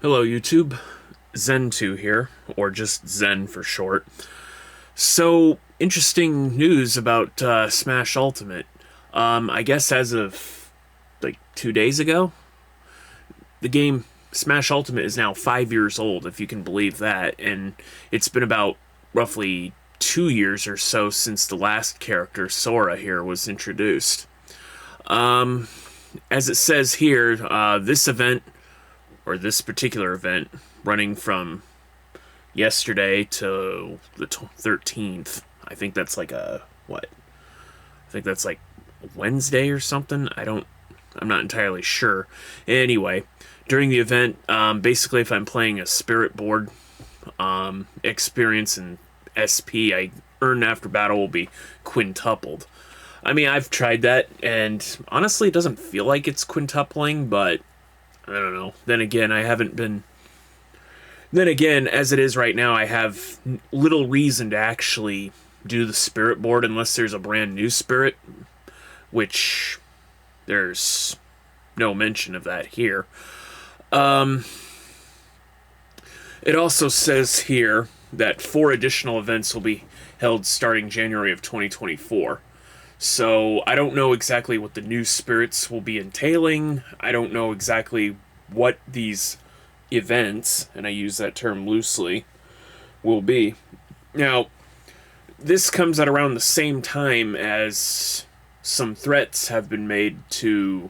Hello YouTube, Zen-Tube here, or just Zen for short. So, interesting news about Smash Ultimate. I guess as of like 2 days ago, the game Smash Ultimate is now 5 years old, if you can believe that, and it's been about roughly 2 years or so since the last character, Sora, here was introduced. As it says here, this event, or this particular event, running from yesterday to the 13th. I think that's like what? I think that's like Wednesday or something. I'm not entirely sure. Anyway, during the event, basically if I'm playing a spirit board, experience and SP I earn after battle will be quintupled. I mean, I've tried that, and honestly, it doesn't feel like it's quintupling, but I don't know. Then again, as it is right now, I have little reason to actually do the spirit board unless there's a brand new spirit, which there's no mention of that here. It also says here that 4 additional events will be held starting January of 2024. So I don't know exactly what the new spirits will be entailing. I don't know exactly what these events, and I use that term loosely, will be. Now, this comes at around the same time as some threats have been made to,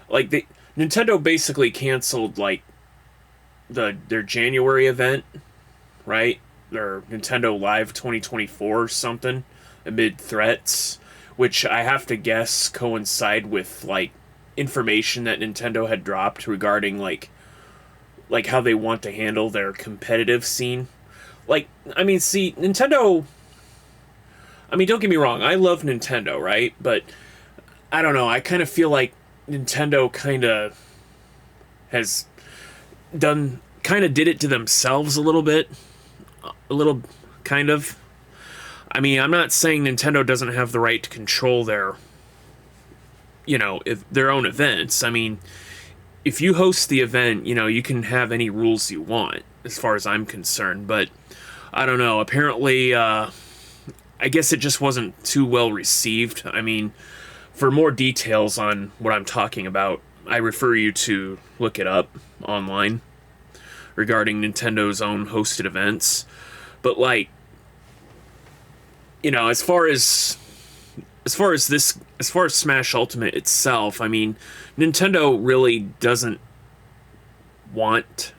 like, Nintendo basically canceled like their January event, right? Their Nintendo Live 2024 or something, amid threats, which I have to guess coincide with like information that Nintendo had dropped regarding like how they want to handle their competitive scene. Like, I mean, see, Nintendo, I mean, don't get me wrong, I love Nintendo, right? But I don't know, I kind of feel like Nintendo kind of did it to themselves a little bit. A little, kind of. I mean, I'm not saying Nintendo doesn't have the right to control their own events. I mean, if you host the event, you can have any rules you want, as far as I'm concerned. But, I don't know, apparently, I guess it just wasn't too well received. I mean, for more details on what I'm talking about, I refer you to look it up online regarding Nintendo's own hosted events. But, like, as far as Smash Ultimate itself, I mean, Nintendo really doesn't want.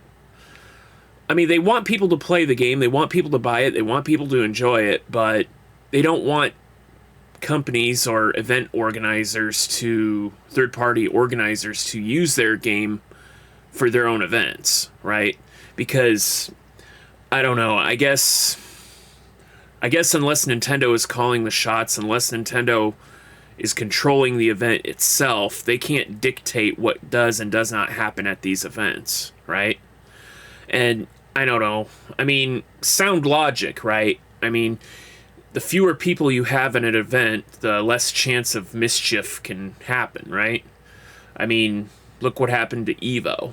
I mean, they want people to play the game, they want people to buy it, they want people to enjoy it, but they don't want companies or event organizers third-party organizers to use their game for their own events, right? Because, I don't know, I guess unless Nintendo is calling the shots, unless Nintendo is controlling the event itself, they can't dictate what does and does not happen at these events, right? And I don't know. I mean, sound logic, right? I mean, the fewer people you have in an event, the less chance of mischief can happen, right? I mean, look what happened to Evo,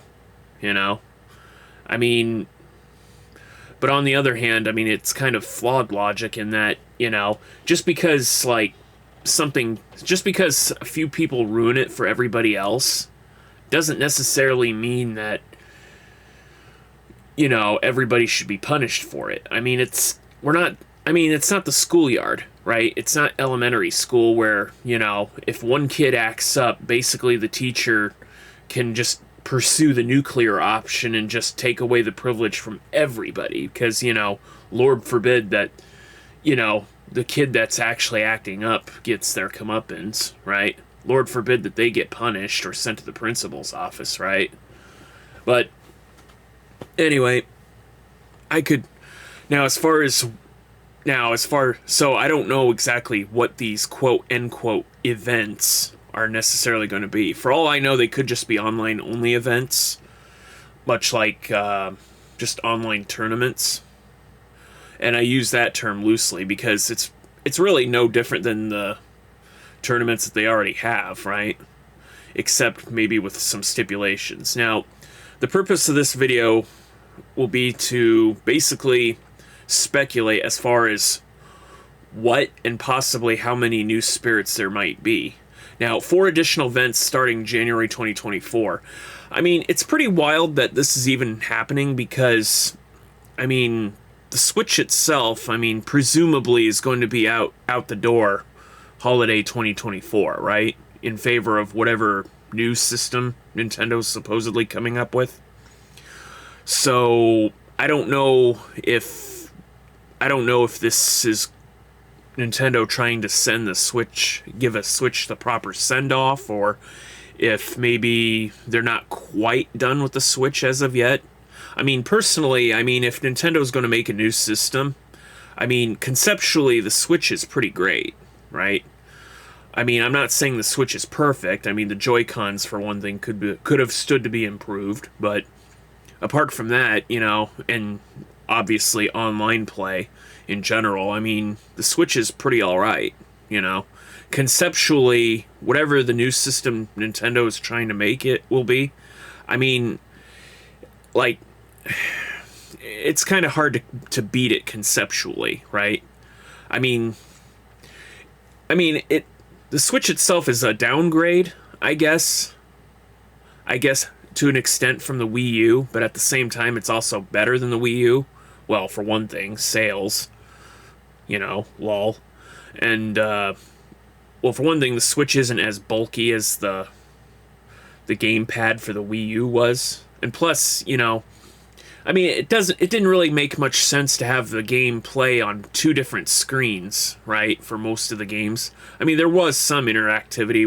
I mean, but on the other hand, I mean, it's kind of flawed logic in that, just because a few people ruin it for everybody else doesn't necessarily mean that, everybody should be punished for it. I mean, it's not the schoolyard, right? It's not elementary school where, if one kid acts up, basically the teacher can just pursue the nuclear option and just take away the privilege from everybody because, Lord forbid that, the kid that's actually acting up gets their comeuppance, right? Lord forbid that they get punished or sent to the principal's office, right? But anyway, so I don't know exactly what these quote unquote events are necessarily going to be. For all I know, they could just be online only events, much like just online tournaments. And I use that term loosely because it's really no different than the tournaments that they already have, right? Except maybe with some stipulations. Now, The purpose of this video will be to basically speculate as far as what and possibly how many new spirits there might be. Now, 4 additional events starting January 2024. I mean, it's pretty wild that this is even happening because, I mean, the Switch itself, I mean, presumably is going to be out the door holiday 2024, right? In favor of whatever new system Nintendo's supposedly coming up with. So, I don't know if this is Nintendo trying to send the Switch, give a Switch the proper send-off, or if maybe they're not quite done with the Switch as of yet. I mean, personally, I mean, if Nintendo's going to make a new system, I mean, conceptually, the Switch is pretty great, right? I mean, I'm not saying the Switch is perfect. I mean, the Joy-Cons, for one thing, could have stood to be improved, but apart from that, you know, and obviously online play in general, I mean, the Switch is pretty alright, you know. Conceptually, whatever the new system Nintendo is trying to make it will be, I mean, like, it's kind of hard to beat it conceptually, right? I mean, the Switch itself is a downgrade, I guess, to an extent from the Wii U, but at the same time, it's also better than the Wii U. Well, for one thing, sales, you know, lol. And, well, for one thing, the Switch isn't as bulky as the gamepad for the Wii U was. And plus, you know, I mean, it didn't really make much sense to have the game play on 2 different screens, right, for most of the games. I mean, there was some interactivity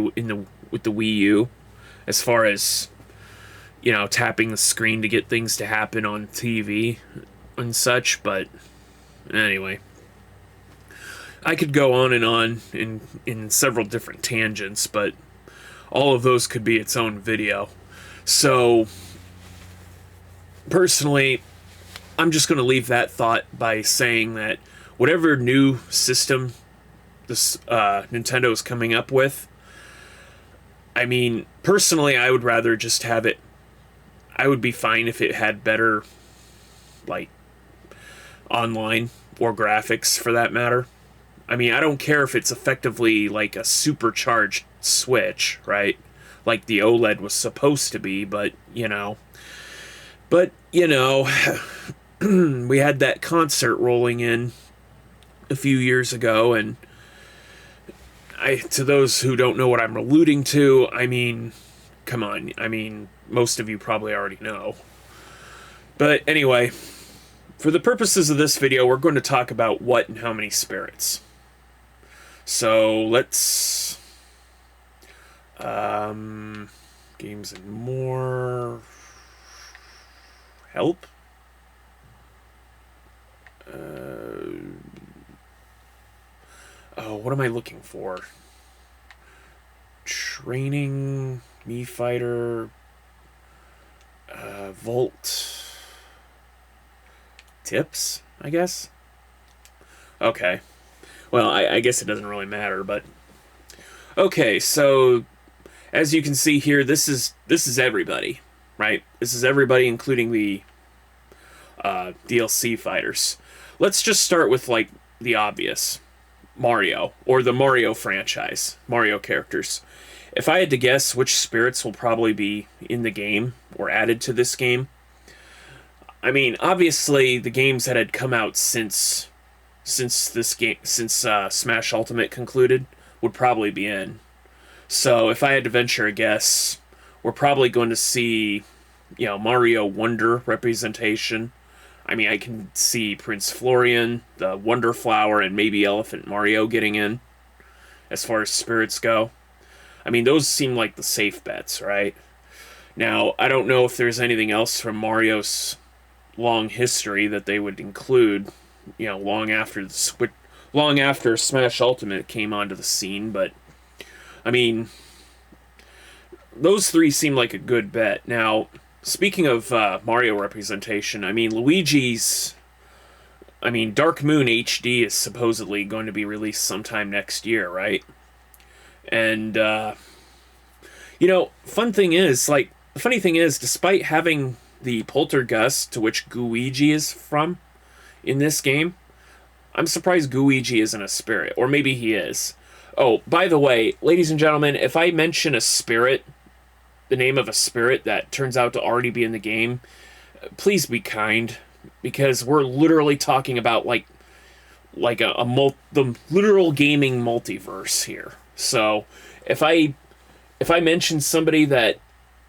with the Wii U, as far as, you know, tapping the screen to get things to happen on TV and such, but anyway. I could go on and on in several different tangents, but all of those could be its own video. So, personally, I'm just going to leave that thought by saying that whatever new system this Nintendo is coming up with, I mean, personally, I would rather just have it. I would be fine if it had better, like, online or graphics for that matter. I mean, I don't care if it's effectively like a supercharged Switch, right? Like the OLED was supposed to be, but, you know. But, you know, we had that concert rolling in a few years ago, and to those who don't know what I'm alluding to, I mean, come on. I mean, most of you probably already know. But anyway, for the purposes of this video, we're going to talk about what and how many spirits. So let's games and more. Help. Oh, what am I looking for? Training, Mii Fighter, Volt, tips, I guess. Okay. Well, I guess it doesn't really matter, but okay. So, as you can see here, this is everybody, right? This is everybody, including the DLC fighters. Let's just start with like the obvious. Mario, or the Mario franchise, Mario characters. If I had to guess which spirits will probably be in the game or added to this game, I mean, obviously the games that had come out since Smash Ultimate concluded would probably be in. So if I had to venture a guess, we're probably going to see, you know, Mario Wonder representation. I mean, I can see Prince Florian, the Wonder Flower, and maybe Elephant Mario getting in, as far as spirits go. I mean, those seem like the safe bets, right? Now, I don't know if there's anything else from Mario's long history that they would include, you know, long after Smash Ultimate came onto the scene, but, I mean, those 3 seem like a good bet. Now, speaking of Mario representation, I mean, Dark Moon HD is supposedly going to be released sometime next year, right? And, you know, the funny thing is, despite having the poltergust to which Guiji is from in this game. I'm surprised Guiji isn't a spirit, or maybe he is. Oh, by the way, ladies and gentlemen, if I mention a spirit, the name of a spirit that turns out to already be in the game, please be kind, because we're literally talking about like the literal gaming multiverse here. So if I mention somebody that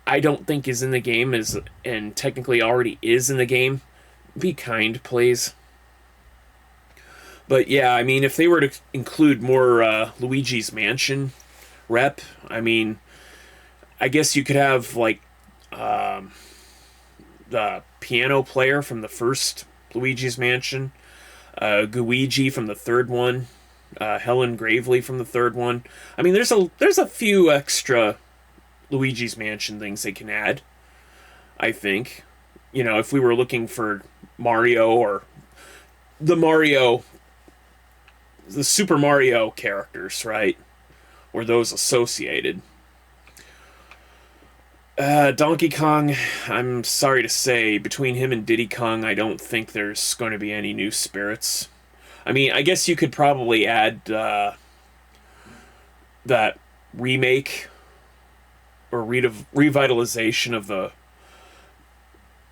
I don't think is in the game and technically already is in the game, be kind, please. But yeah, I mean, if they were to include more Luigi's Mansion rep, I mean, I guess you could have like the piano player from the first Luigi's Mansion, Guiji from the third one, Helen Gravely from the third one. I mean, there's a few extra Luigi's Mansion things they can add, I think. You know, if we were looking for Mario or the Super Mario characters, right? Or those associated. Donkey Kong, I'm sorry to say, between him and Diddy Kong, I don't think there's going to be any new spirits. I mean, I guess you could probably add that remake or revitalization of the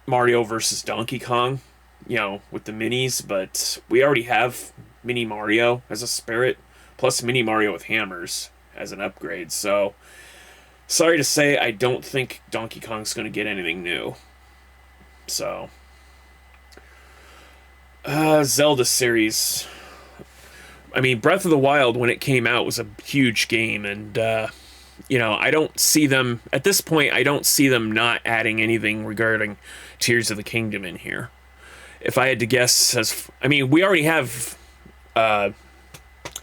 Mario versus Donkey Kong, you know, with the minis, but we already have Mini Mario as a spirit, plus Mini Mario with hammers as an upgrade, so sorry to say, I don't think Donkey Kong's going to get anything new. So, Zelda series. I mean, Breath of the Wild, when it came out, was a huge game, and, you know, I don't see them, at this point, I don't see them not adding anything regarding Tears of the Kingdom in here. If I had to guess, I mean, we already have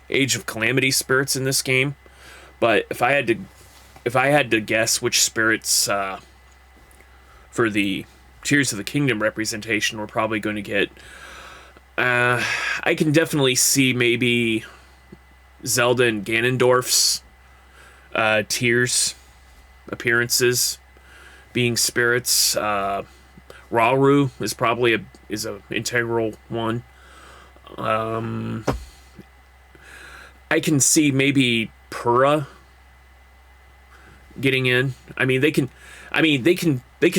Age of Calamity spirits in this game, but if I had to guess which spirits for the Tears of the Kingdom representation we're probably going to get, I can definitely see maybe Zelda and Ganondorf's Tears appearances being spirits. Rauru is probably a integral one. I can see maybe Purah getting in. I mean, they can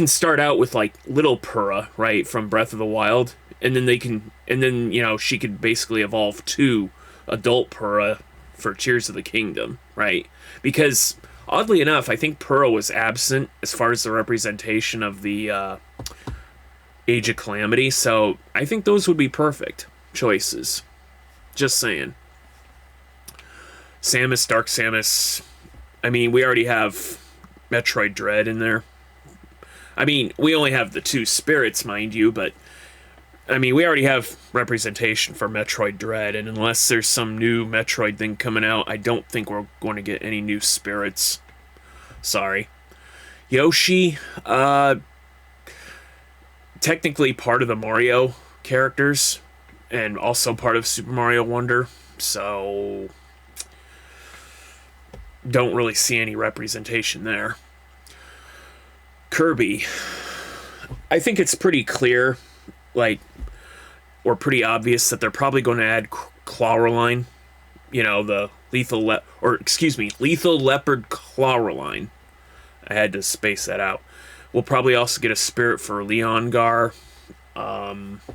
start out with like little Purah, right, from Breath of the Wild, and then you know, she could basically evolve to adult Purah for Tears of the Kingdom, right? Because oddly enough, I think Purah was absent as far as the representation of the Age of Calamity, so I think those would be perfect choices. Just saying. Samus, Dark Samus. I mean, we already have Metroid Dread in there. I mean, we only have the two spirits, mind you, but I mean, we already have representation for Metroid Dread, and unless there's some new Metroid thing coming out, I don't think we're going to get any new spirits. Sorry. Yoshi, technically part of the Mario characters, and also part of Super Mario Wonder, so don't really see any representation there. Kirby, I think it's pretty clear, like, or pretty obvious that they're probably going to add Clawroline, you know, the lethal leopard Clawroline. I had to space that out. We'll probably also get a spirit for Leongar, Elfilin.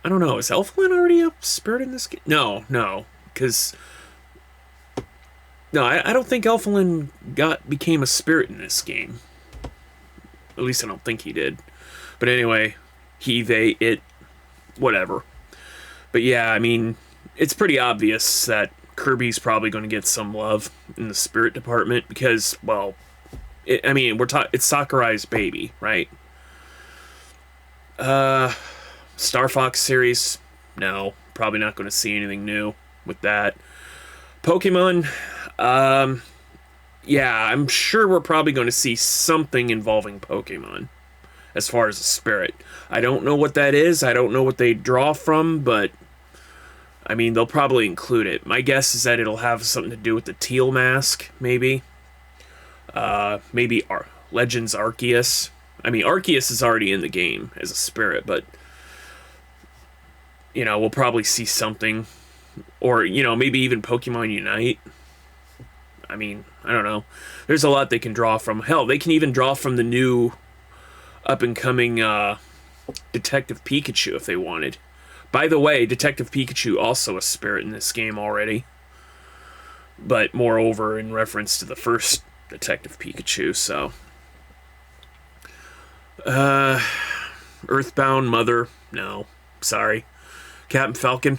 I don't know, is Elfilin already a spirit in this game? No, because no, I don't think Elfilin became a spirit in this game. At least I don't think he did. But anyway, he, they, it, whatever. But yeah, I mean, it's pretty obvious that Kirby's probably going to get some love in the spirit department because, well, it's Sakurai's baby, right? Star Fox series, no, probably not going to see anything new with that. Pokemon, yeah, I'm sure we're probably going to see something involving Pokemon as far as a spirit. I don't know what that is. I don't know what they draw from, but I mean, they'll probably include it. My guess is that it'll have something to do with the teal mask, maybe. Maybe Legends Arceus. I mean, Arceus is already in the game as a spirit, but we'll probably see something, or maybe even Pokemon Unite. I mean, I don't know. There's a lot they can draw from. Hell, they can even draw from the new up and coming Detective Pikachu if they wanted. By the way, Detective Pikachu also a spirit in this game already, but moreover in reference to the first Detective Pikachu. So, Earthbound Mother, no, sorry. Captain Falcon.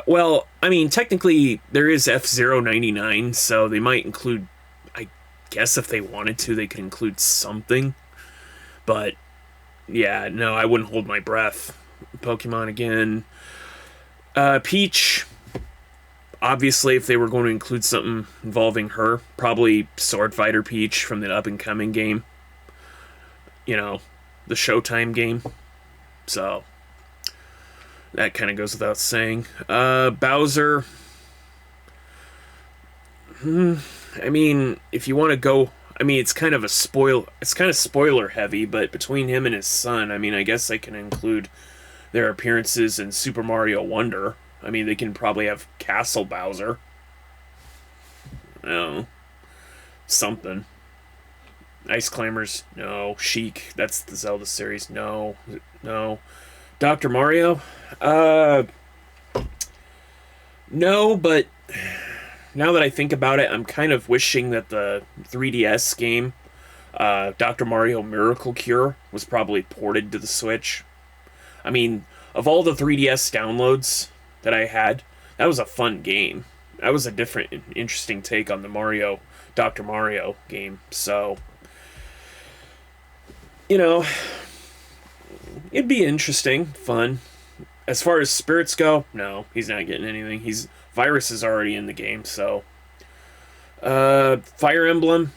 Well, I mean, technically there is F-Zero 99, so they might include, I guess if they wanted to, they could include something. But, yeah, no, I wouldn't hold my breath. Pokemon again. Peach, obviously, if they were going to include something involving her, probably Sword Fighter Peach from the up-and-coming game. The Showtime game. So, that kind of goes without saying. Bowser. I mean, if you want to go... I mean, it's kind of spoiler heavy, but between him and his son, I mean, I guess I can include their appearances in Super Mario Wonder. I mean, they can probably have Castle Bowser. No. Something. Ice Climbers, no. Sheik, that's the Zelda series, no. Dr. Mario, no, but now that I think about it, I'm kind of wishing that the 3DS game, Dr. Mario Miracle Cure, was probably ported to the Switch. I mean, of all the 3DS downloads that I had, that was a fun game. That was a different, interesting take on the Dr. Mario game, so... it'd be interesting, fun. As far as spirits go, no, he's not getting anything. Virus is already in the game, so. Fire Emblem,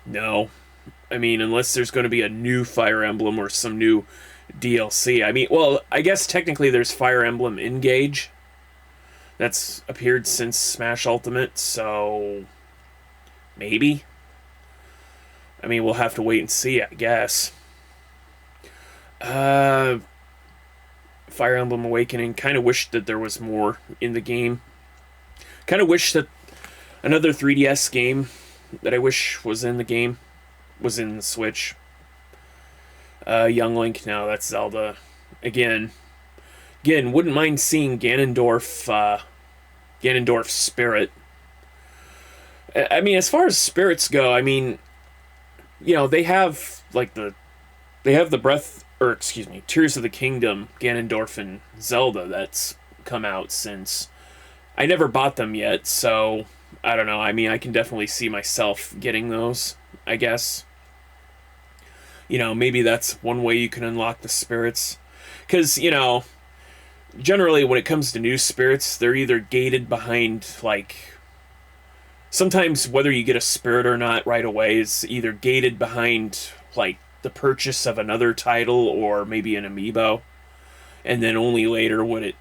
no. I mean, unless there's going to be a new Fire Emblem or some new DLC. I mean, well, I guess technically there's Fire Emblem Engage. That's appeared since Smash Ultimate, so maybe. I mean, we'll have to wait and see, I guess. Fire Emblem Awakening. Kind of wish that there was more in the game. Kind of wish that another 3DS game that I wish was in the game was in the Switch. Young Link. No, that's Zelda. Again, wouldn't mind seeing Ganondorf's spirit. I mean, as far as spirits go, I mean, they have Tears of the Kingdom, Ganondorf and Zelda that's come out since. I never bought them yet, so I don't know. I mean, I can definitely see myself getting those, I guess. Maybe that's one way you can unlock the spirits. Because, generally when it comes to new spirits, they're either gated behind, sometimes whether you get a spirit or not right away is either gated behind, the purchase of another title or maybe an amiibo, and then only later would it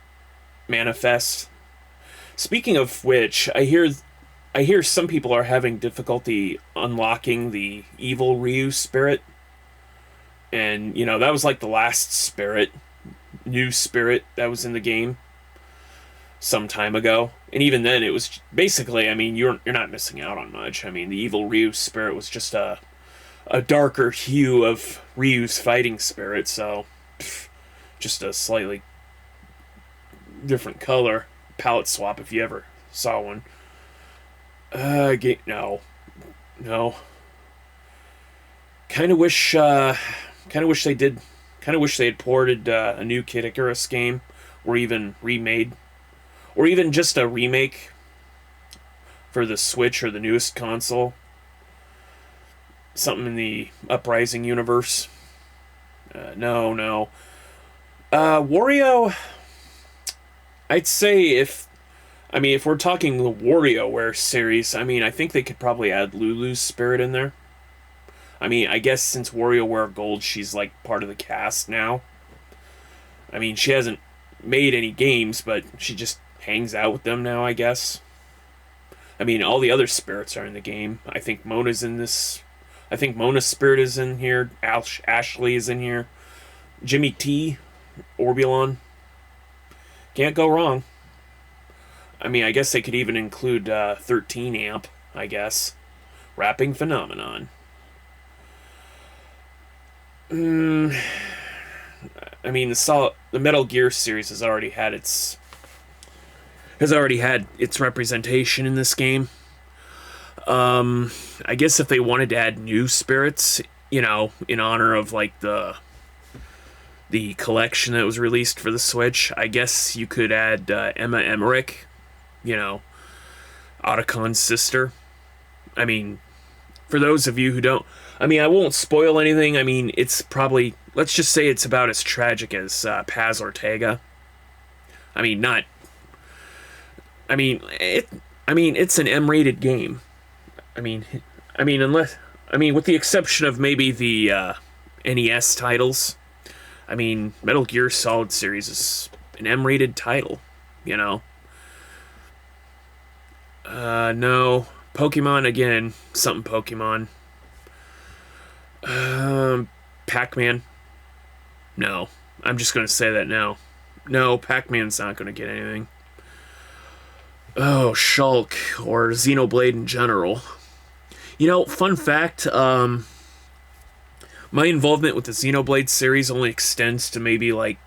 manifest. Speaking of which, I hear some people are having difficulty unlocking the evil Ryu spirit, and that was the last new spirit that was in the game some time ago, and even then it was basically, I mean, you're not missing out on much. I mean, the evil Ryu spirit was just a darker hue of Ryu's fighting spirit, so just a slightly different color. Palette swap if you ever saw one. No. Kind of wish they had ported a new Kid Icarus game, or even remade, or even just a remake for the Switch or the newest console. Something in the Uprising universe. No. Wario, I'd say if we're talking the WarioWare series, I mean, I think they could probably add Lulu's spirit in there. I mean, I guess since WarioWare Gold, she's part of the cast now. I mean, she hasn't made any games, but she just hangs out with them now, I guess. I mean, all the other spirits are in the game. I think Mona's in this. I think Mona's spirit is in here. Ashley is in here. Jimmy T, Orbulon. Can't go wrong. I mean, I guess they could even include 13 Amp, I guess. Rapping Phenomenon. I mean, the Metal Gear series has already had its representation in this game. I guess if they wanted to add new spirits, you know, in honor of like the collection that was released for the Switch, I guess you could add Emma Emmerich, you know, Otacon's sister. I mean, for those of you who don't, I mean, I won't spoil anything. I mean, it's probably, let's just say it's about as tragic as Paz Ortega. I mean, not. I mean, it's an M-rated game. I mean, with the exception of maybe the NES titles. I mean, Metal Gear Solid series is an M-rated title, you know. No. Pokemon, again, something Pokemon. Pac-Man. No. I'm just going to say that now. No, Pac-Man's not going to get anything. Oh, Shulk, or Xenoblade in general. You know, fun fact, my involvement with the Xenoblade series only extends to maybe, like,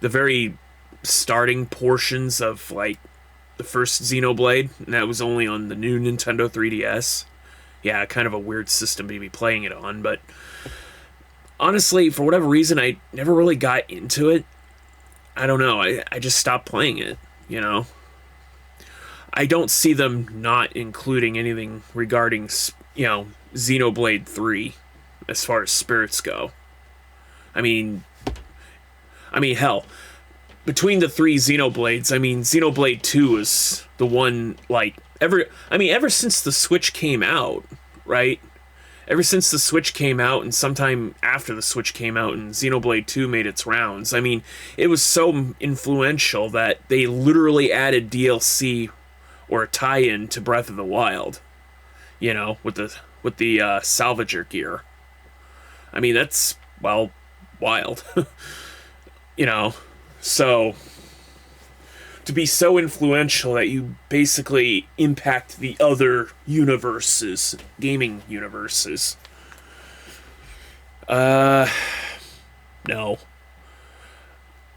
the very starting portions of, like, the first Xenoblade, and that was only on the new Nintendo 3DS. Yeah, kind of a weird system to be playing it on, but honestly, for whatever reason, I never really got into it. I don't know, I just stopped playing it, you know? I don't see them not including anything regarding, you know, Xenoblade 3 as far as spirits go. I mean, hell, between the three Xenoblades, I mean, Xenoblade 2 is the one, like, ever since the Switch came out, right? Ever since the Switch came out, and sometime after the Switch came out and Xenoblade 2 made its rounds, I mean, it was so influential that they literally added DLC or a tie-in to Breath of the Wild, you know, with the salvager gear. I mean, that's, well, wild. You know, so to be so influential that you basically impact the other universes, gaming universes. No.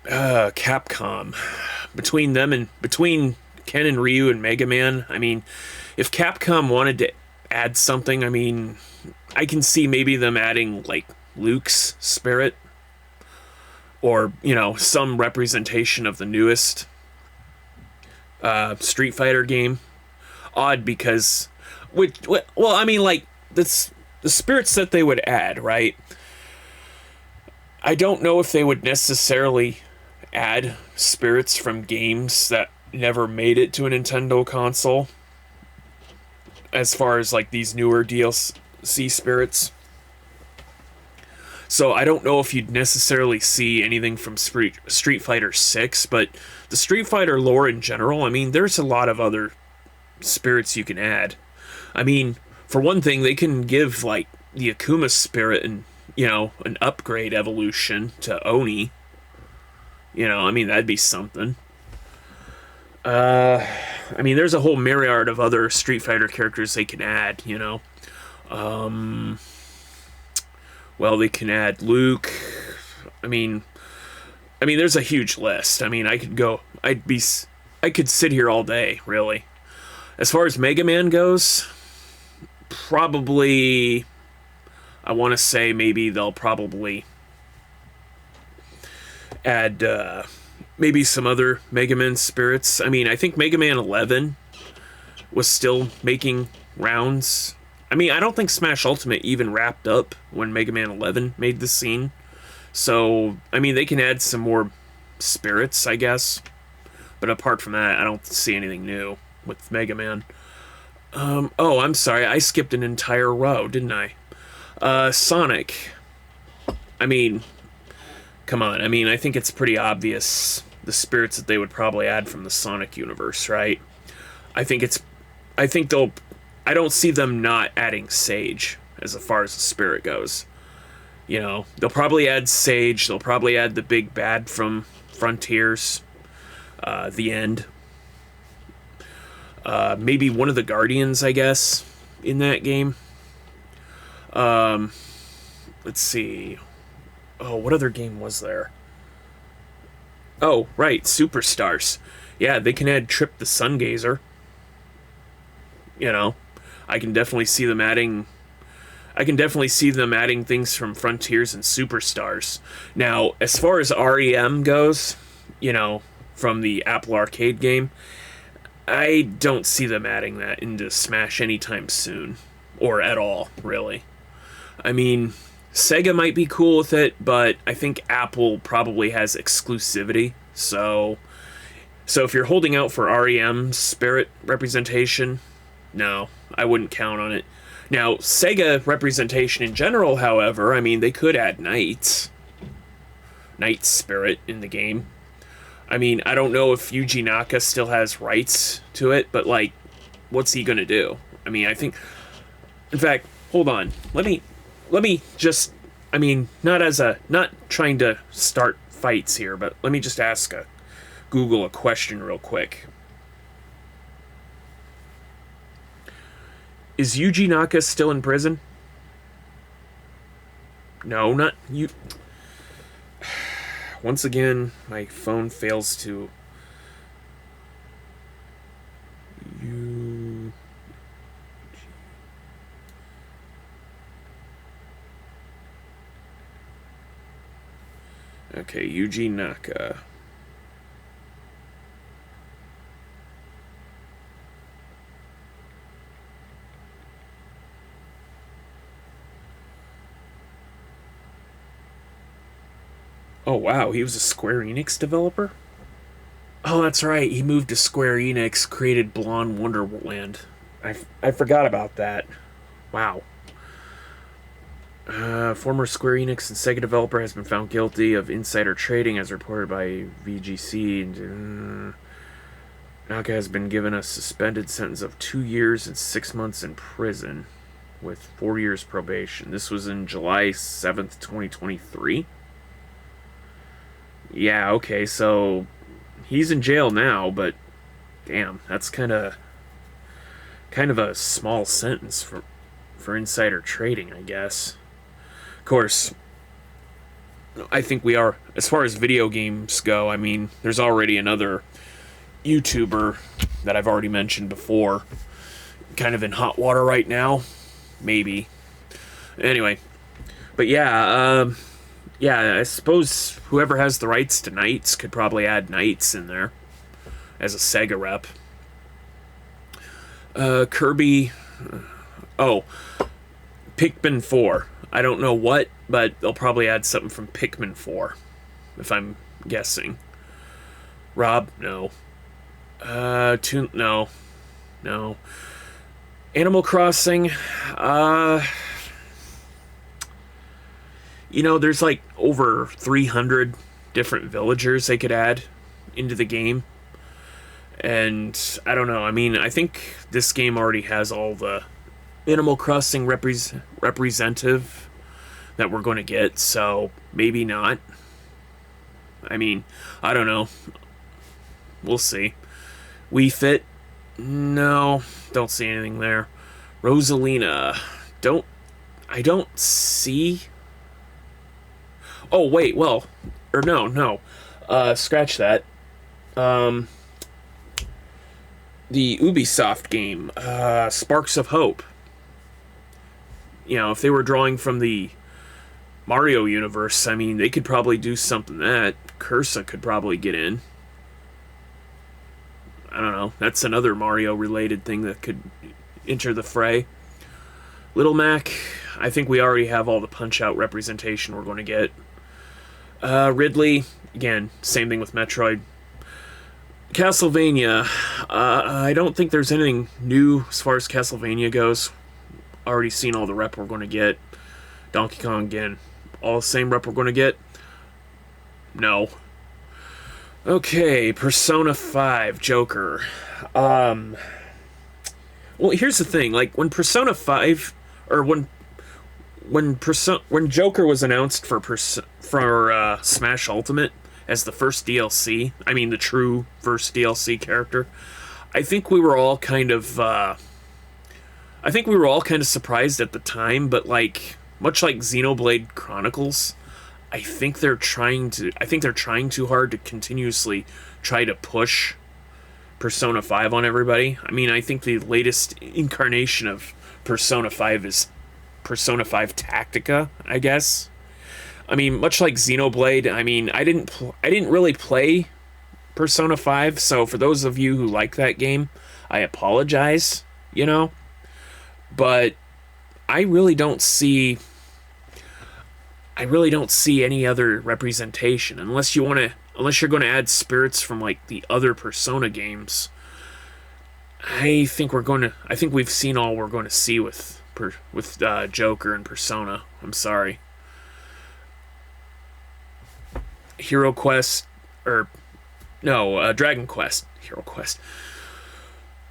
Capcom. Between Ken and Ryu and Mega Man, I mean, if Capcom wanted to add something, I mean, I can see maybe them adding, like, Luke's spirit, or, you know, some representation of the newest Street Fighter game. Odd because, well, I mean, like, the spirits that they would add, right? I don't know if they would necessarily add spirits from games that never made it to a Nintendo console, as far as, like, these newer DLC spirits. So I don't know if you'd necessarily see anything from Street Fighter 6, but the Street Fighter lore in general, I mean, there's a lot of other spirits you can add. I mean, for one thing, they can give, like, the Akuma spirit and, you know, an upgrade evolution to Oni. You know, I mean, that'd be something. I mean, there's a whole myriad of other Street Fighter characters they can add, you know. Well, they can add Luke. I mean, there's a huge list. I mean, I could sit here all day, really. As far as Mega Man goes, probably, I want to say maybe they'll probably add maybe some other Mega Man spirits. I mean, I think Mega Man 11 was still making rounds. I mean, I don't think Smash Ultimate even wrapped up when Mega Man 11 made the scene. So, I mean, they can add some more spirits, I guess. But apart from that, I don't see anything new with Mega Man. Oh, I'm sorry, I skipped an entire row, didn't I? Sonic. I mean, come on. I mean, I think it's pretty obvious the spirits that they would probably add from the Sonic universe, right? I think it's I think they'll. I don't see them not adding Sage as far as the spirit goes. You know, they'll probably add Sage. They'll probably add the big bad from Frontiers. The end. Maybe one of the Guardians, I guess, in that game. Let's see. Oh, what other game was there? Oh, right, Superstars. Yeah, they can add Trip the Sungazer. You know, I can definitely see them adding. I can definitely see them adding things from Frontiers and Superstars. Now, as far as REM goes, you know, from the Apple Arcade game, I don't see them adding that into Smash anytime soon. Or at all, really. I mean, Sega might be cool with it, but I think Apple probably has exclusivity. So if you're holding out for REM spirit representation, no, I wouldn't count on it. Now, Sega representation in general, however, I mean, they could add Knight spirit in the game. I mean, I don't know if Yuji Naka still has rights to it, but, like, what's he gonna do? I mean, I think... In fact, hold on. Let me just... I mean, not trying to start fights here, but let me just ask Google a question real quick. Is Yuji Naka still in prison? No, not you. Once again, my phone fails to... Okay, Yuji Naka. Oh wow, he was a Square Enix developer? Oh, that's right, he moved to Square Enix, created Blonde Wonderland. I forgot about that. Wow. Former Square Enix and Sega developer has been found guilty of insider trading as reported by VGC. Naka has been given a suspended sentence of 2 years and 6 months in prison with 4 years probation. This was in July 7th, 2023. Yeah, okay, so he's in jail now, but damn, that's kind of a small sentence for insider trading, I guess. Of course, I think we are, as far as video games go, I mean, there's already another YouTuber that I've already mentioned before, kind of in hot water right now, maybe. Anyway, but yeah, I suppose whoever has the rights to Knights could probably add Knights in there as a Sega rep. Kirby... Oh, Pikmin 4. I don't know what, but they'll probably add something from Pikmin 4, if I'm guessing. Rob? No. No. Animal Crossing? You know, there's like over 300 different villagers they could add into the game. And I don't know, I mean, I think this game already has all the Animal Crossing representative that we're going to get, so maybe not. I mean, I don't know. We'll see. Wii Fit? No, don't see anything there. Rosalina? I don't see... Oh, wait, well, or no. Scratch that. The Ubisoft game, Sparks of Hope. You know, if they were drawing from the Mario universe, I mean, they could probably do something that Cursa could probably get in. I don't know. That's another Mario-related thing that could enter the fray. Little Mac, I think we already have all the Punch-Out representation we're going to get. Ridley, again, same thing with Metroid. Castlevania, I don't think there's anything new as far as Castlevania goes. Already seen all the rep we're going to get. Donkey Kong, again, all the same rep we're going to get? No. Okay, Persona 5, Joker. Well, here's the thing. Like, when Persona 5, or when Joker was announced for Smash Ultimate as the first DLC, I mean the true first DLC character, I think we were all kind of surprised at the time, but like much like Xenoblade Chronicles, I think they're trying too hard to continuously try to push Persona 5 on everybody. I mean, I think the latest incarnation of Persona 5 is Persona 5 Tactica, I guess. I mean, much like Xenoblade, I mean, I didn't really play Persona 5, so for those of you who like that game, I apologize, you know? But I really don't see any other representation unless you're going to add spirits from like the other Persona games. I think we've seen all we're going to see with Joker and Persona. I'm sorry. Hero Quest, or no, Dragon Quest. Hero Quest.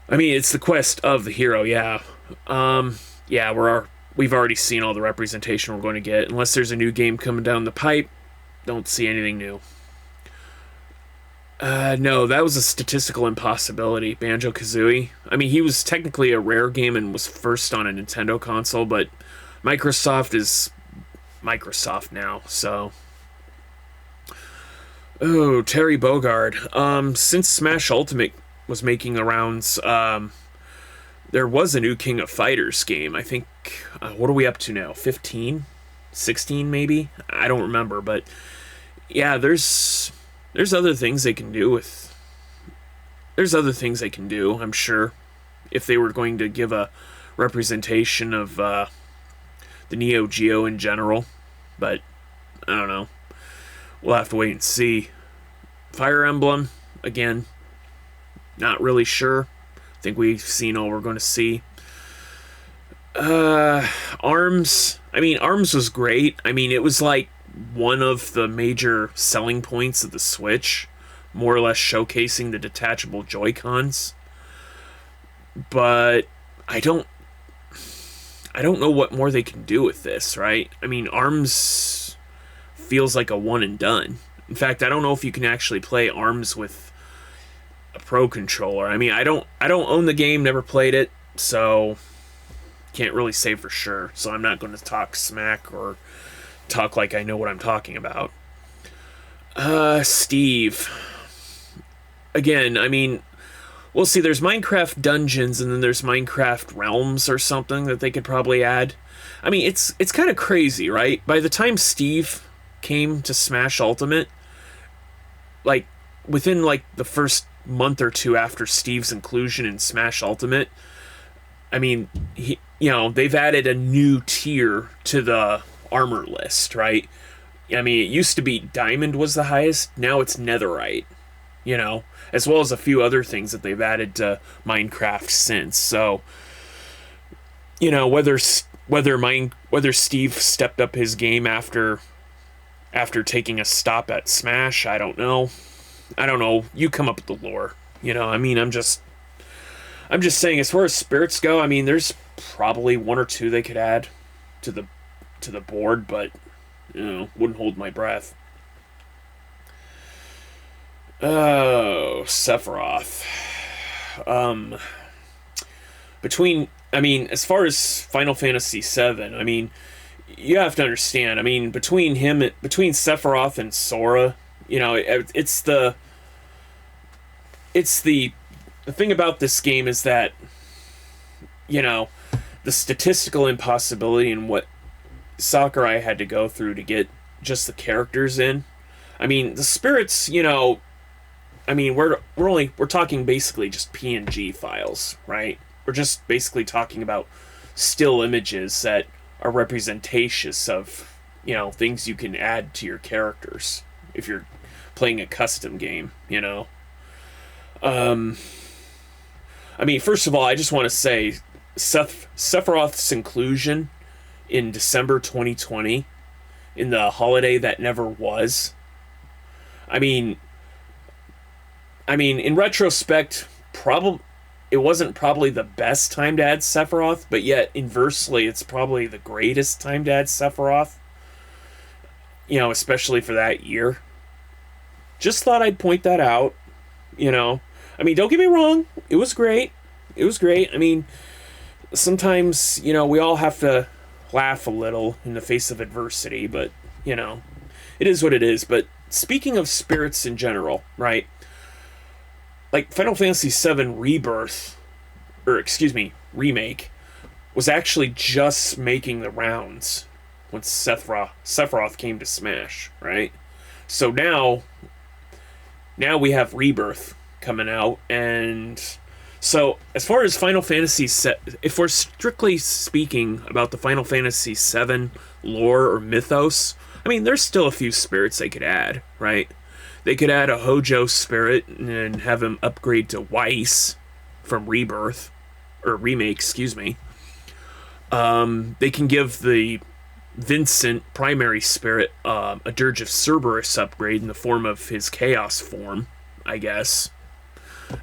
I mean, it's the quest of the hero. Yeah, yeah. We've already seen all the representation we're going to get. Unless there's a new game coming down the pipe, don't see anything new. No, that was a statistical impossibility. Banjo-Kazooie. I mean, he was technically a Rare game and was first on a Nintendo console, but Microsoft is Microsoft now, so. Oh, Terry Bogard. Since Smash Ultimate was making the rounds, there was a new King of Fighters game. I think, what are we up to now? 15? 16 maybe? I don't remember, but yeah, there's other things they can do I'm sure, if they were going to give a representation of the Neo Geo in general, but I don't know. We'll have to wait and see. Fire Emblem, again, not really sure. I think we've seen all we're going to see. ARMS. I mean, ARMS was great. I mean, it was like one of the major selling points of the Switch, more or less showcasing the detachable Joy-Cons. But I don't know what more they can do with this, right? I mean, ARMS feels like a one and done. In fact, I don't know if you can actually play ARMS with a Pro controller. I mean, I don't own the game, never played it, so can't really say for sure. So I'm not going to talk smack or talk like I know what I'm talking about. Steve. Again, I mean, we'll see. There's Minecraft Dungeons, and then there's Minecraft Realms or something that they could probably add. I mean, it's kind of crazy, right? By the time Steve came to Smash Ultimate, like within like the first month or two after Steve's inclusion in Smash Ultimate, I mean, they've added a new tier to the armor list, right? I mean, it used to be Diamond was the highest, now it's Netherite, as well as a few other things that they've added to Minecraft since. So, whether Steve stepped up his game after taking a stop at Smash, I don't know. You come up with the lore. I mean, I'm just saying, as far as spirits go, I mean, there's probably one or two they could add to the board, but wouldn't hold my breath. Oh, Sephiroth. As far as Final Fantasy VII, I mean, you have to understand, I mean, between Sephiroth and Sora, it's the thing about this game is that, the statistical impossibility and what Sakurai had to go through to get just the characters in. I mean, the spirits, I mean, we're talking basically just PNG files, right? We're just basically talking about still images that are representations of, things you can add to your characters if you're playing a custom game, I mean, first of all, I just want to say Sephiroth's inclusion in December 2020 in the holiday that never was. I mean, in retrospect, it wasn't probably the best time to add Sephiroth, but yet inversely, it's probably the greatest time to add Sephiroth. You know, especially for that year. Just thought I'd point that out. You know, I mean, don't get me wrong. It was great. It was great. I mean, sometimes, you know, we all have to laugh a little in the face of adversity, but, you know, it is what it is. But speaking of spirits in general, right? Like, Final Fantasy VII Rebirth, or excuse me, Remake, was actually just making the rounds when Sephiroth came to Smash, right? So now we have Rebirth coming out, and so as far as Final Fantasy if we're strictly speaking about the Final Fantasy VII lore or mythos, I mean, there's still a few spirits they could add, right? They could add a Hojo spirit and have him upgrade to Weiss from Rebirth, or Remake, excuse me. They can give the Vincent primary spirit a Dirge of Cerberus upgrade in the form of his Chaos form, I guess.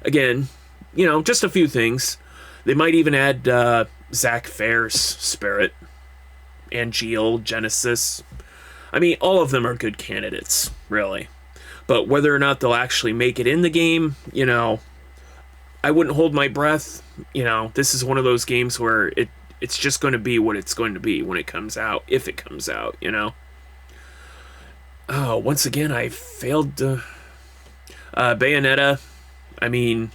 Again, you know, just a few things. They might even add Zack Fair's spirit, Angeal, Genesis. I mean, all of them are good candidates, really. But whether or not they'll actually make it in the game, you know, I wouldn't hold my breath. You know, this is one of those games where it's just going to be what it's going to be when it comes out, if it comes out, you know. Oh, once again, I failed to... Bayonetta, I mean,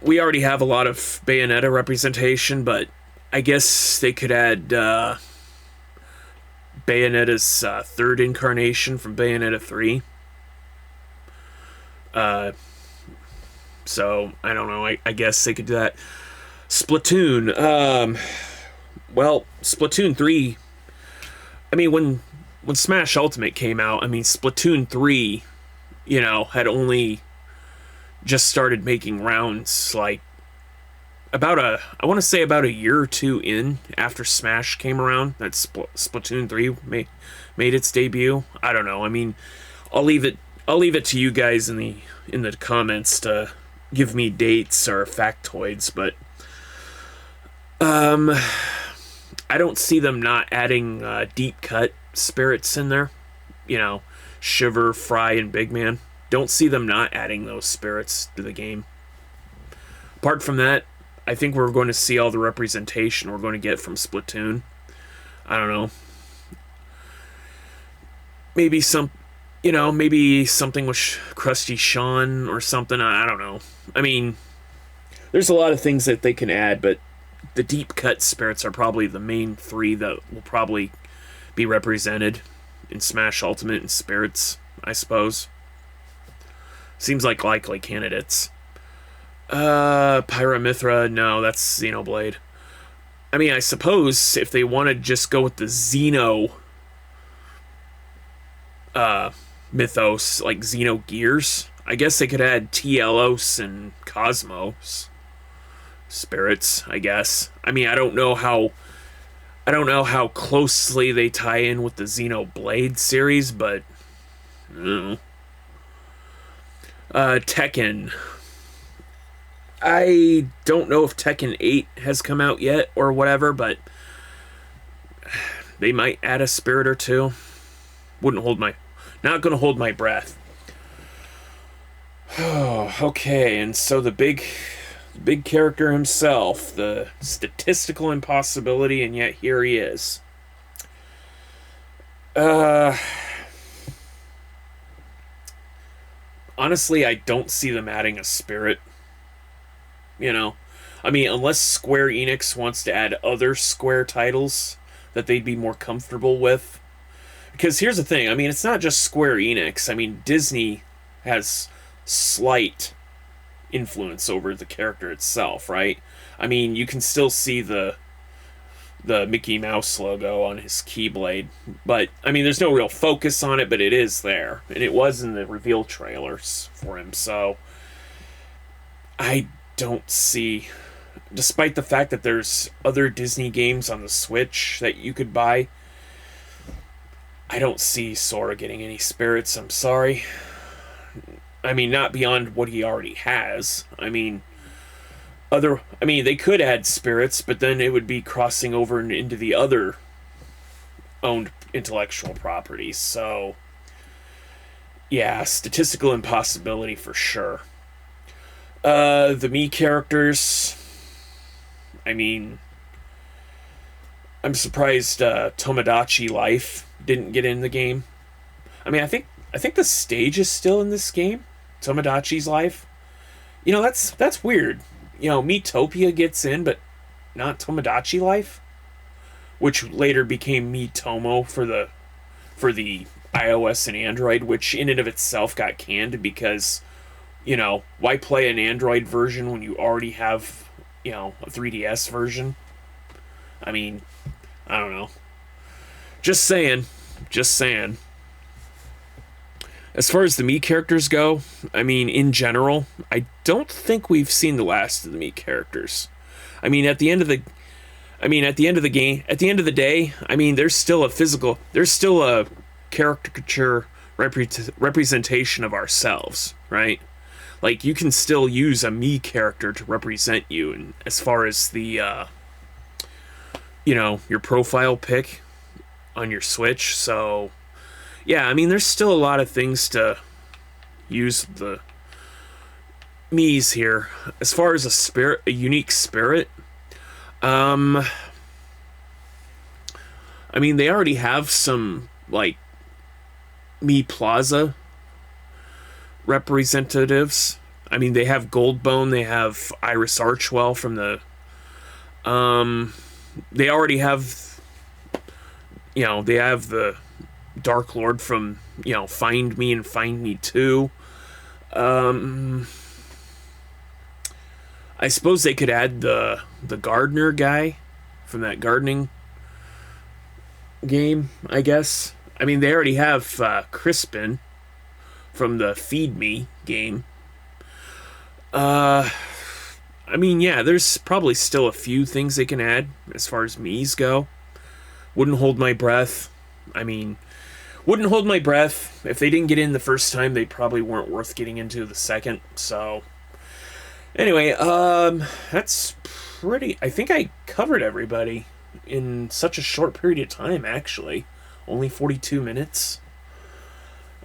we already have a lot of Bayonetta representation, but I guess they could add Bayonetta's third incarnation from Bayonetta 3. So, I don't know, I guess they could do that. Splatoon, well, Splatoon 3, I mean, when Smash Ultimate came out, I mean, Splatoon 3, you know, had only just started making rounds, like, I want to say about a year or two in after Smash came around, that Splatoon 3 made its debut. I don't know, I mean, I'll leave it to you guys in the comments to give me dates or factoids, but I don't see them not adding deep cut spirits in there. You know, Shiver, Fry, and Big Man. Don't see them not adding those spirits to the game. Apart from that, I think we're going to see all the representation we're going to get from Splatoon. I don't know. Maybe something with Krusty Sean or something. I don't know. I mean, there's a lot of things that they can add, but the deep cut spirits are probably the main three that will probably be represented in Smash Ultimate and Spirits, I suppose. Seems like likely candidates. Pyramithra, no, that's Xenoblade. I mean, I suppose if they want to just go with the Xeno mythos, like Xenogears, I guess they could add Telos and Cosmos spirits, I guess. I mean, I don't know how closely they tie in with the Xenoblade series, but I don't know. Tekken. I don't know if Tekken 8 has come out yet or whatever, but they might add a spirit or two. Not gonna hold my breath. Oh, okay, and so the big character himself, the statistical impossibility, and yet here he is. Honestly, I don't see them adding a spirit. You know, I mean, unless Square Enix wants to add other Square titles that they'd be more comfortable with. Because here's the thing, I mean, it's not just Square Enix. I mean, Disney has slight influence over the character itself, right? I mean, you can still see the Mickey Mouse logo on his Keyblade, but I mean, there's no real focus on it, but it is there, and it was in the reveal trailers for him. So I don't see, despite the fact that there's other Disney games on the Switch that you could buy, I don't see Sora getting any spirits. I'm sorry. I mean, not beyond what he already has. I mean, they could add spirits, but then it would be crossing over into the other owned intellectual properties. So, yeah, statistical impossibility for sure. The me characters. I mean, I'm surprised Tomodachi Life didn't get in the game. I mean, I think the stage is still in this game. Tomodachi's Life. You know, that's weird. You know, Miitopia gets in, but not Tomodachi Life, which later became Miitomo for the iOS and Android, which in and of itself got canned because, you know, why play an Android version when you already have, you know, a 3DS version? I mean, I don't know. Just saying. Just saying. As far as the Mii characters go, I mean, in general, I don't think we've seen the last of the Mii characters. I mean, at the end of the day, I mean, there's still a caricature representation of ourselves, right? Like, you can still use a Mii character to represent you, and as far as the, you know, your profile pic on your Switch, so yeah, I mean, there's still a lot of things to use the Mii's here. As far as a unique spirit, I mean, they already have some, like, Mii Plaza representatives. I mean, they have Goldbone, they have Iris Archwell from the, they already have, you know, they have the Dark Lord from, you know, Find Me and Find Me 2. I suppose they could add the gardener guy from that gardening game, I guess. I mean, they already have Crispin from the Feed Me game. I mean, yeah, there's probably still a few things they can add as far as Mii's go. Wouldn't hold my breath. I mean, wouldn't hold my breath. If they didn't get in the first time, they probably weren't worth getting into the second. So, anyway, that's pretty... I think I covered everybody in such a short period of time, actually. Only 42 minutes.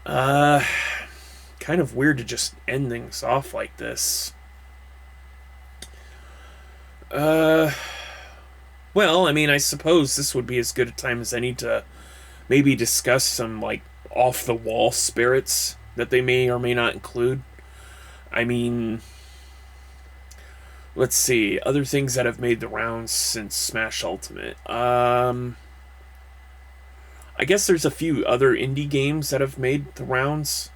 Kind of weird to just end things off like this. Well, I mean, I suppose this would be as good a time as any to maybe discuss some, like, off-the-wall spirits that they may or may not include. I mean, let's see, other things that have made the rounds since Smash Ultimate. I guess there's a few other indie games that have made the rounds.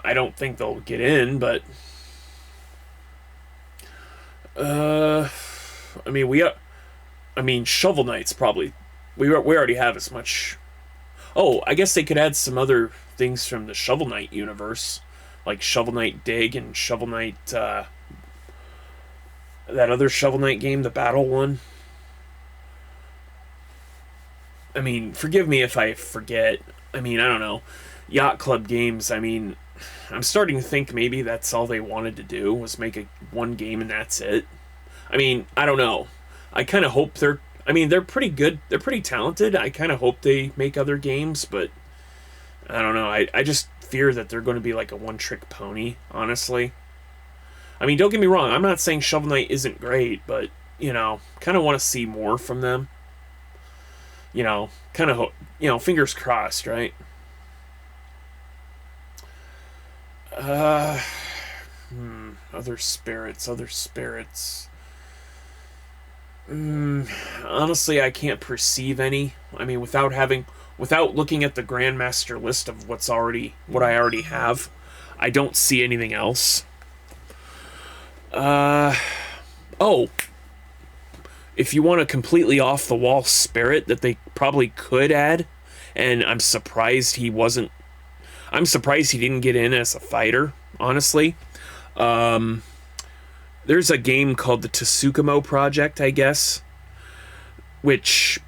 I don't think they'll get in, but I mean, Shovel Knight's probably... We already have as much... Oh, I guess they could add some other things from the Shovel Knight universe. Like Shovel Knight Dig and Shovel Knight... that other Shovel Knight game, the Battle one. I mean, forgive me if I forget. I mean, I don't know. Yacht Club Games, I mean... I'm starting to think maybe that's all they wanted to do, was make one game and that's it. I mean, I don't know. I kind of hope they're... I mean, they're pretty good. They're pretty talented. I kind of hope they make other games, but I don't know. I just fear that they're going to be like a one-trick pony, honestly. I mean, don't get me wrong. I'm not saying Shovel Knight isn't great, but, you know, kind of want to see more from them. You know, kind of, you know, fingers crossed, right? Other spirits. Honestly, I can't perceive any. I mean, without looking at the Grandmaster list of what I already have, I don't see anything else. Oh, if you want a completely off-the-wall spirit that they probably could add, and I'm surprised he didn't get in as a fighter, honestly. There's a game called the Tuskmos Project, I guess, which,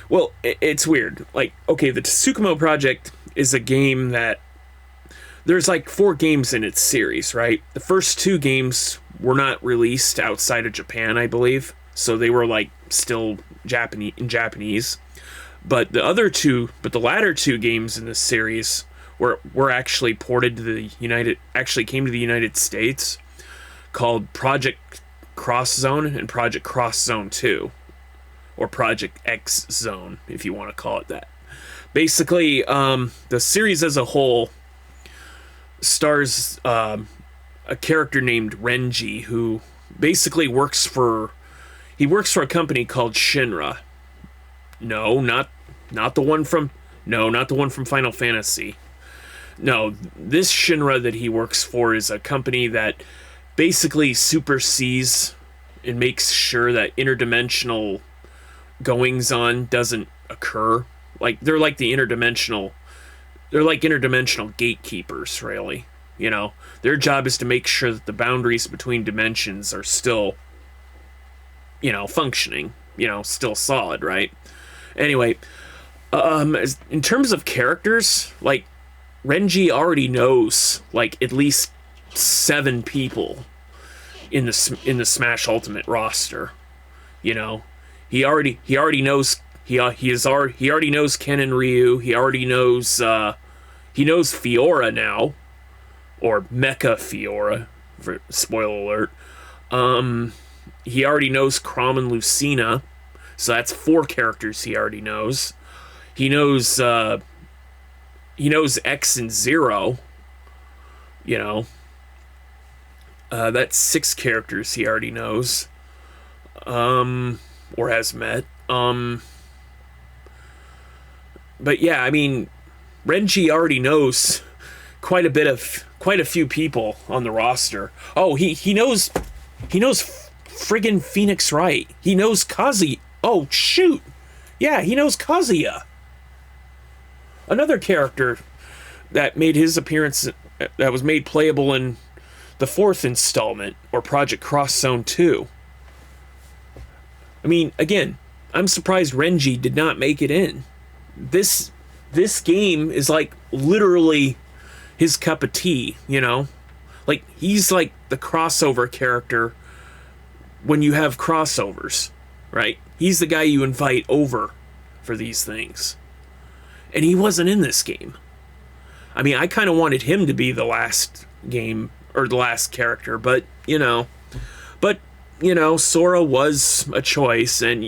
well, it's weird. Like, okay, the Tuskmos Project is a game that there's like 4 games in its series, right? The first 2 games were not released outside of Japan, I believe, so they were like still Japanese. But the latter 2 games in this series were actually ported to came to the United States, called Project Cross Zone and Project Cross Zone 2, or Project X Zone, if you want to call it that. Basically, the series as a whole stars a character named Renji, who basically works for a company called Shinra. No, not the one from Final Fantasy. No, this Shinra that he works for is a company that basically supersees and makes sure that interdimensional goings-on doesn't occur. Like, they're like interdimensional gatekeepers, really. You know, their job is to make sure that the boundaries between dimensions are still, functioning, still solid, right? Anyway, in terms of characters, like, Renji already knows, like, at least 7 people in the Smash Ultimate roster. He already knows he already knows Ken and Ryu. He already knows Fiora now, or Mecha Fiora. For spoiler alert. He already knows Chrom and Lucina, so that's 4 characters he already knows. He knows X and Zero. That's 6 characters he already knows, or has met. But yeah, I mean, Renji already knows quite a few people on the roster. Oh, he knows friggin' Phoenix Wright. He knows Kazuya. Oh shoot, yeah, he knows Kazuya. Another character that made his appearance, that was made playable in the 4th installment, or Project Cross Zone 2. I mean, again, I'm surprised Renji did not make it in. This game is like literally his cup of tea, Like, he's like the crossover character when you have crossovers, right? He's the guy you invite over for these things. And he wasn't in this game. I mean, I kind of wanted him to be the last game, or the last character, but, Sora was a choice, and,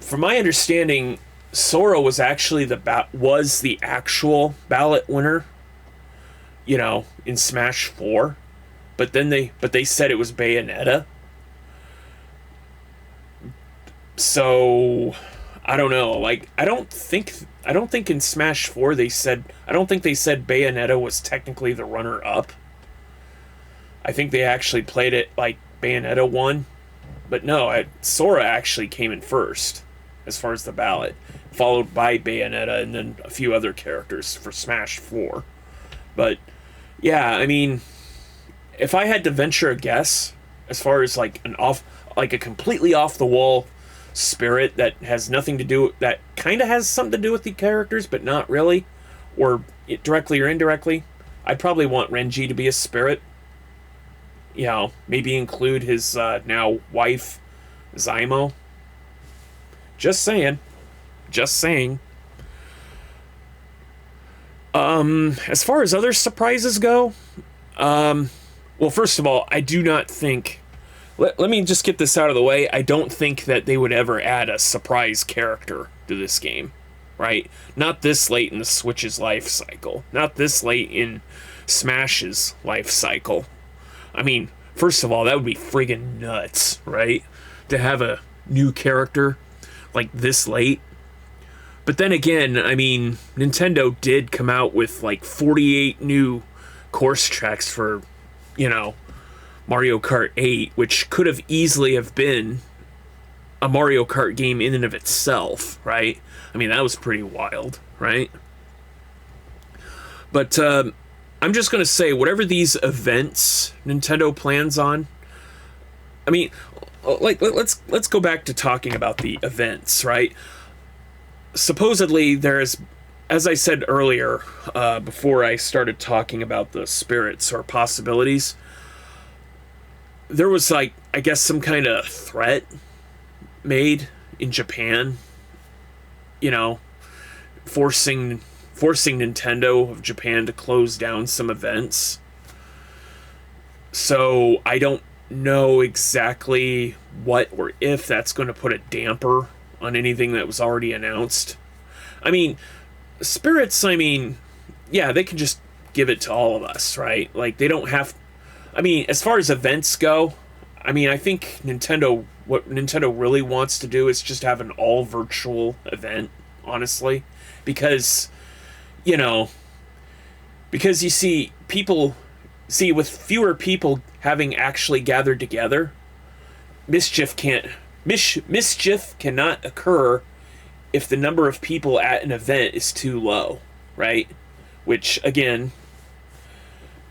from my understanding, Sora was actually the actual ballot winner, in Smash 4, but they said it was Bayonetta. So I don't know. Like, I don't think in Smash 4 they said Bayonetta was technically the runner-up. I think they actually played it like Bayonetta won, but no, Sora actually came in first as far as the ballot, followed by Bayonetta and then a few other characters for Smash 4. But yeah, I mean, if I had to venture a guess, as far as like a completely off the wall spirit that has nothing to do, that kind of has something to do with the characters but not really, or directly or indirectly, I'd probably want Renji to be a spirit. Maybe include his now wife Zymo. Just saying. As far as other surprises go, well, first of all, I do not think, let me just get this out of the way, I don't think that they would ever add a surprise character to this game, right? Not this late in the Switch's life cycle. Not this late in Smash's life cycle. I mean, first of all, that would be friggin' nuts, right? To have a new character like this late. But then again, I mean, Nintendo did come out with like 48 new course tracks for, Mario Kart 8, which could have easily have been a Mario Kart game in and of itself, right? I mean, that was pretty wild, right? But I'm just going to say, whatever these events Nintendo plans on, I mean, like, let's go back to talking about the events, right? Supposedly there's as I said earlier, before I started talking about the spirits or possibilities, there was like, I guess, some kind of threat made in Japan, you know, forcing Nintendo of Japan to close down some events. So I don't know exactly what or if that's going to put a damper on anything that was already announced. I mean, spirits, I mean, yeah, they can just give it to all of us, right? Like, they don't have... I mean, as far as events go, I mean, I think what Nintendo really wants to do is just have an all virtual event, honestly. Because, you know, because you see, with fewer people having actually gathered together, mischief cannot occur if the number of people at an event is too low, right? Which, again,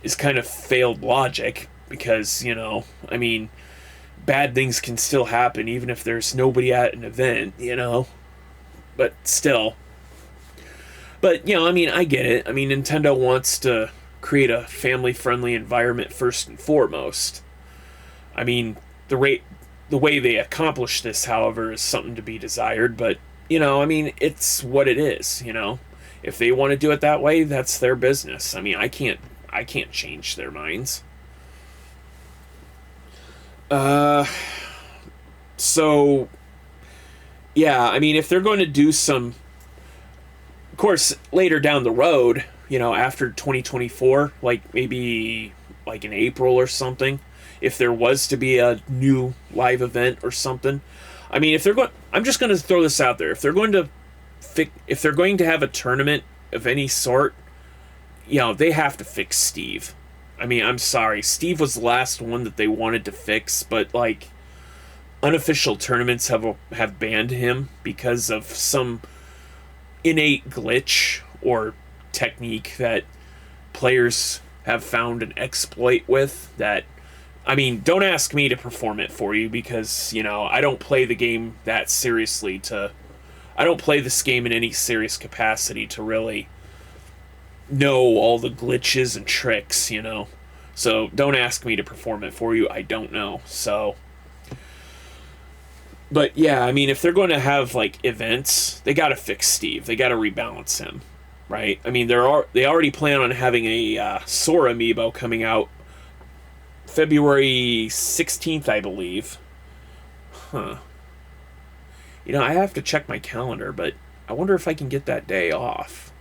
is kind of failed logic, because, you know, I mean, bad things can still happen even if there's nobody at an event, you know? But still. But, you know, I mean, I get it. I mean, Nintendo wants to create a family-friendly environment first and foremost. I mean, the way they accomplish this, however, is something to be desired, but, you know, I mean, it's what it is, you know? If they want to do it that way, that's their business. I mean, I can't change their minds. So, yeah, I mean, if they're going to do some... Of course, later down the road, you know, after 2024, like maybe like in April or something, if there was to be a new live event or something. I mean, if they're going... I'm just going to throw this out there. If they're going to have a tournament of any sort, you know, they have to fix Steve. I mean, I'm sorry. Steve was the last one that they wanted to fix, but, like, unofficial tournaments have banned him because of some innate glitch or technique that players have found an exploit with that... I mean, don't ask me to perform it for you because, you know, I don't play the game that seriously I don't play this game in any serious capacity to really know all the glitches and tricks, you know. So don't ask me to perform it for you. I don't know. So, but yeah, I mean, if they're going to have like events, they got to fix Steve. They got to rebalance him, right? I mean, they already plan on having a Sora amiibo coming out February 16th, I believe. Huh. You know, I have to check my calendar, but I wonder if I can get that day off.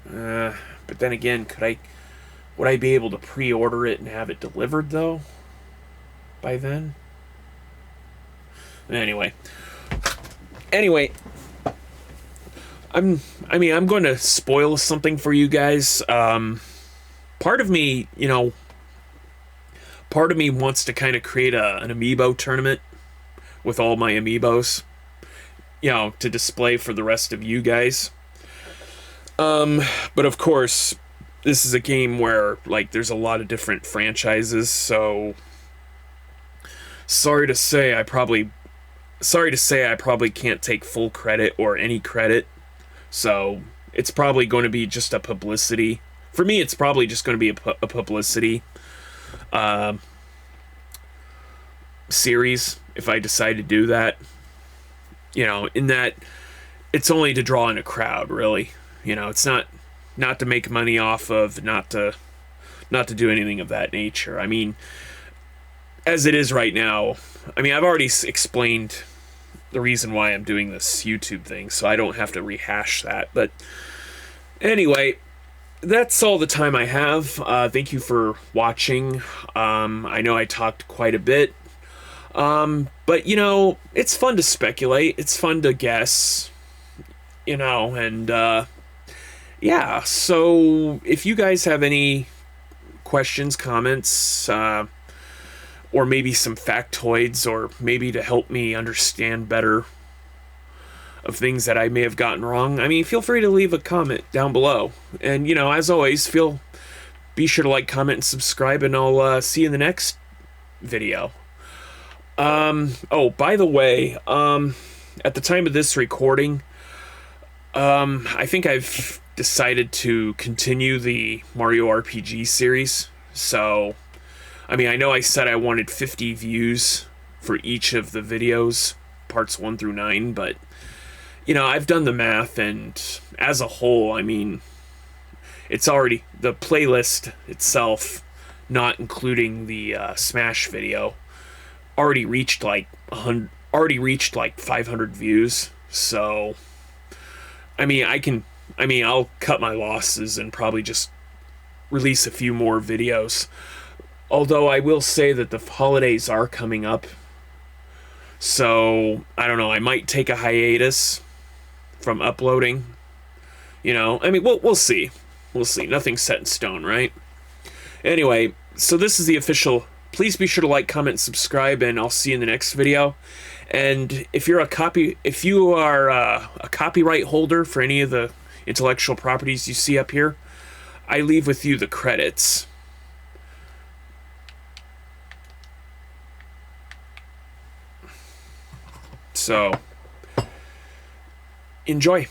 But then again, would I be able to pre-order it and have it delivered, though, by then? Anyway, I'm going to spoil something for you guys. Part of me wants to kind of create an amiibo tournament with all my amiibos, you know, to display for the rest of you guys. But of course, this is a game where, like, there's a lot of different franchises, so sorry to say I probably can't take full credit or any credit. So it's probably going to be just a publicity. For me, it's probably just going to be a publicity series if I decide to do that. You know, in that it's only to draw in a crowd, really. You know, it's not to make money off of, not to do anything of that nature. I mean, as it is right now, I mean, I've already explained the reason why I'm doing this YouTube thing, so I don't have to rehash that. But anyway, that's all the time I have. Thank you for watching. I know I talked quite a bit. But, you know, it's fun to speculate. It's fun to guess. You know, and, yeah, so if you guys have any questions, comments, or maybe some factoids, or maybe to help me understand better of things that I may have gotten wrong, I mean, feel free to leave a comment down below. And, you know, as always, be sure to like, comment, and subscribe, and I'll see you in the next video. Oh, by the way, at the time of this recording, I think I've decided to continue the Mario RPG series. So, I mean, I know I said I wanted 50 views for each of the videos, parts 1 through 9, but, you know, I've done the math, and as a whole, I mean, it's already, the playlist itself, not including the Smash video, already reached like 500 views. So, I mean, I'll cut my losses and probably just release a few more videos. Although I will say that the holidays are coming up. So, I don't know, I might take a hiatus from uploading. You know, I mean, we'll see. We'll see. Nothing's set in stone, right? Anyway, so this is the official. Please be sure to like, comment, and subscribe, and I'll see you in the next video. And if you are a copyright holder for any of the intellectual properties you see up here, I leave with you the credits. So, enjoy.